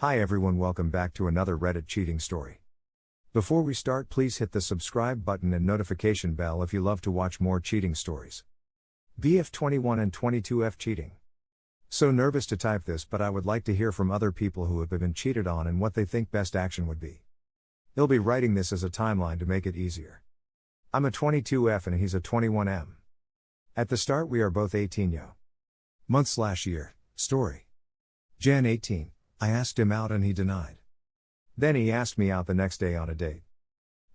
Hi everyone, welcome back to another Reddit cheating story. Before we start, please hit the subscribe button and notification bell if you love to watch more cheating stories. BF 21 and 22F cheating. So nervous to type this, but I would like to hear from other people who have been cheated on and what they think best action would be. He'll be writing this as a timeline to make it easier. I'm a 22F and he's a 21M. At the start we are both 18 yo. Month/year, story. Jan 18. I asked him out and he denied. Then he asked me out the next day on a date.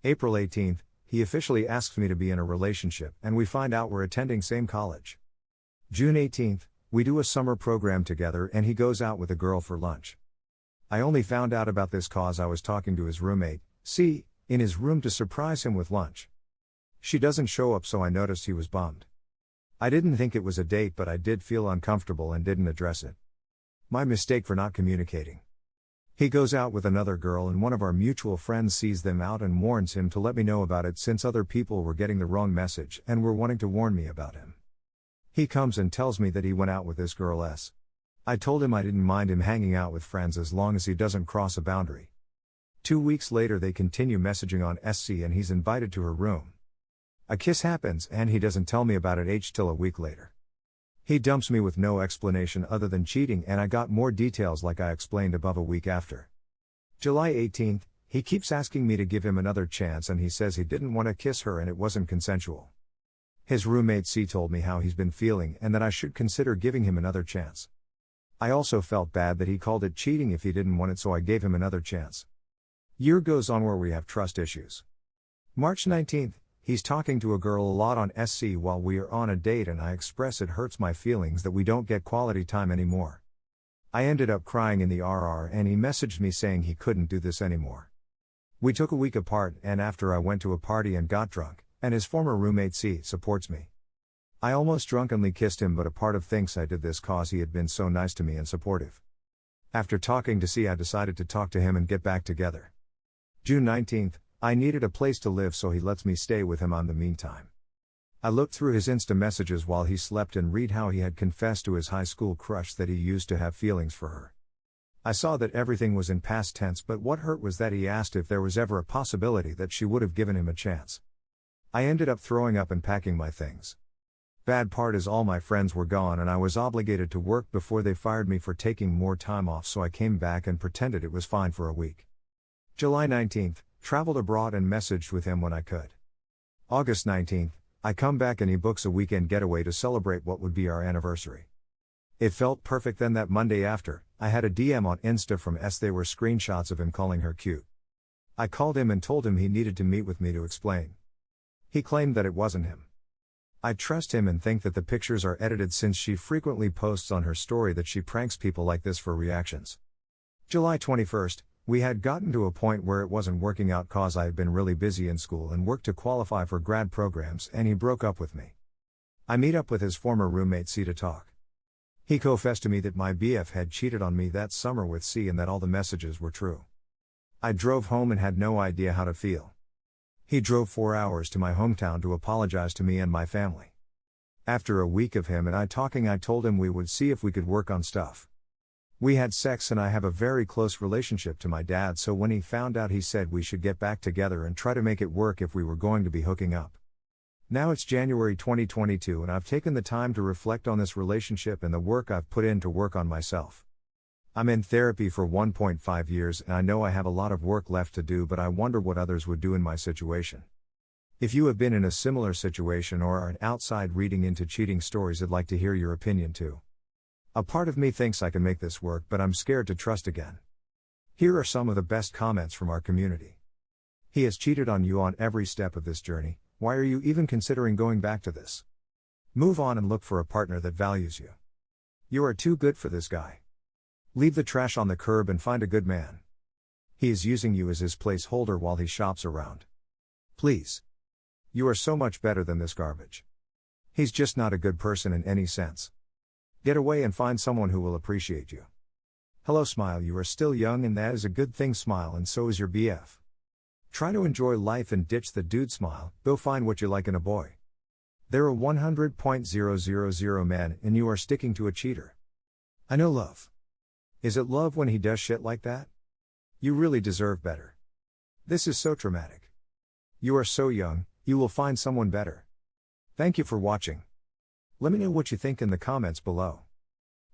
April 18th, he officially asks me to be in a relationship and we find out we're attending same college. June 18th, we do a summer program together and he goes out with a girl for lunch. I only found out about this cause I was talking to his roommate, C, in his room to surprise him with lunch. She doesn't show up, so I noticed he was bummed. I didn't think it was a date, but I did feel uncomfortable and didn't address it. My mistake for not communicating. He goes out with another girl and one of our mutual friends sees them out and warns him to let me know about it since other people were getting the wrong message and were wanting to warn me about him. He comes and tells me that he went out with this girl S. I told him I didn't mind him hanging out with friends as long as he doesn't cross a boundary. 2 weeks later they continue messaging on SC and he's invited to her room. A kiss happens and he doesn't tell me about it till a week later. He dumps me with no explanation other than cheating, and I got more details like I explained above a week after. July 18th, he keeps asking me to give him another chance and he says he didn't want to kiss her and it wasn't consensual. His roommate C told me how he's been feeling and that I should consider giving him another chance. I also felt bad that he called it cheating if he didn't want it, so I gave him another chance. Year goes on where we have trust issues. March 19th, he's talking to a girl a lot on SC while we are on a date and I express it hurts my feelings that we don't get quality time anymore. I ended up crying in the RR and he messaged me saying he couldn't do this anymore. We took a week apart and after I went to a party and got drunk, and his former roommate C supports me. I almost drunkenly kissed him, but a part of thinks I did this cause he had been so nice to me and supportive. After talking to C I decided to talk to him and get back together. June 19th, I needed a place to live so he lets me stay with him on the meantime. I looked through his Insta messages while he slept and read how he had confessed to his high school crush that he used to have feelings for her. I saw that everything was in past tense, but what hurt was that he asked if there was ever a possibility that she would have given him a chance. I ended up throwing up and packing my things. Bad part is all my friends were gone and I was obligated to work before they fired me for taking more time off, so I came back and pretended it was fine for a week. July 19th, traveled abroad and messaged with him when I could. August 19th, I come back and he books a weekend getaway to celebrate what would be our anniversary. It felt perfect. Then that Monday after, I had a DM on Insta from S. They were screenshots of him calling her cute. I called him and told him he needed to meet with me to explain. He claimed that it wasn't him. I trust him and think that the pictures are edited since she frequently posts on her story that she pranks people like this for reactions. July 21st, we had gotten to a point where it wasn't working out cause I had been really busy in school and worked to qualify for grad programs, and he broke up with me. I meet up with his former roommate C to talk. He confessed to me that my BF had cheated on me that summer with C and that all the messages were true. I drove home and had no idea how to feel. He drove 4 hours to my hometown to apologize to me and my family. After a week of him and I talking, I told him we would see if we could work on stuff. We had sex and I have a very close relationship to my dad, so when he found out he said we should get back together and try to make it work if we were going to be hooking up. Now it's January 2022 and I've taken the time to reflect on this relationship and the work I've put in to work on myself. I'm in therapy for 1.5 years and I know I have a lot of work left to do, but I wonder what others would do in my situation. If you have been in a similar situation or are an outside reading into cheating stories, I'd like to hear your opinion too. A part of me thinks I can make this work, but I'm scared to trust again. Here are some of the best comments from our community. He has cheated on you on every step of this journey. Why are you even considering going back to this? Move on and look for a partner that values you. You are too good for this guy. Leave the trash on the curb and find a good man. He is using you as his placeholder while he shops around. Please. You are so much better than this garbage. He's just not a good person in any sense. Get away and find someone who will appreciate you. Hello smile, you are still young and that is a good thing, smile, and so is your BF. Try to enjoy life and ditch the dude smile, go find what you like in a boy. There are 100,000 men and you are sticking to a cheater. I know love. Is it love when he does shit like that? You really deserve better. This is so traumatic. You are so young, you will find someone better. Thank you for watching. Let me know what you think in the comments below.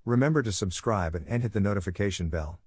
Remember to subscribe and hit the notification bell.